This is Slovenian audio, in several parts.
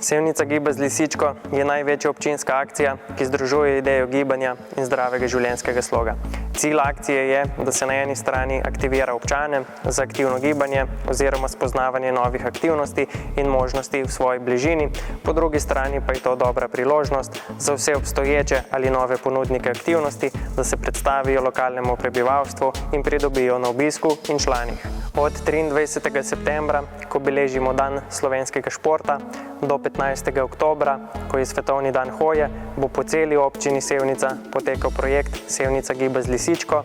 Sevnica Giba z Lisičko je največja občinska akcija, ki združuje idejo gibanja in zdravega življenjskega sloga. Cilj akcije je, da se na eni strani aktivira občane za aktivno gibanje oziroma spoznavanje novih aktivnosti in možnosti v svoji bližini, po drugi strani pa je to dobra priložnost za vse obstoječe ali nove ponudnike aktivnosti, da se predstavijo lokalnemu prebivalstvu in pridobijo na obisku in članih. Od 23. septembra, ko beležimo dan slovenskega športa, do 15. oktobra, ko je svetovni dan hoje, bo po celi občini Sevnica potekal projekt Sevnica Giba z Lisičko.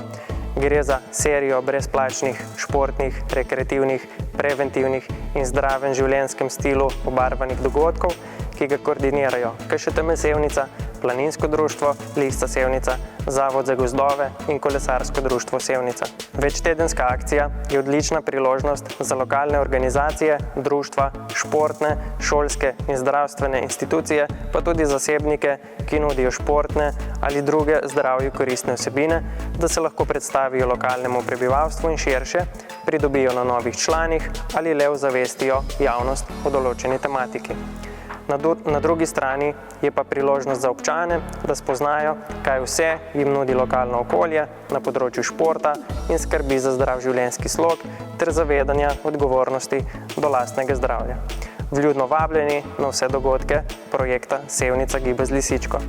Gre za serijo brezplačnih športnih, rekreativnih, preventivnih in zdravem življenjskem stilu obarvanih dogodkov, ki ga koordinirajo KŠTM Sevnica, Planinsko društvo Lista Sevnica, Zavod za gozdove in Kolesarsko društvo Sevnica. Večtedenska akcija je odlična priložnost za lokalne organizacije, društva, športne, šolske in zdravstvene institucije, pa tudi zasebnike, ki nudijo športne ali druge zdravju koristne vsebine, da se lahko predstavijo lokalnemu prebivalstvu in širše, pridobijo na novih članih ali le ozavestijo javnost o določeni tematiki. Na drugi strani je pa priložnost za občane, da spoznajo, kaj vse jim nudi lokalno okolje na področju športa in skrbi za zdrav življenjski slog ter zavedanja odgovornosti do lastnega zdravja. Vljudno vabljeni na vse dogodke projekta Sevnica Giba z Lisičko.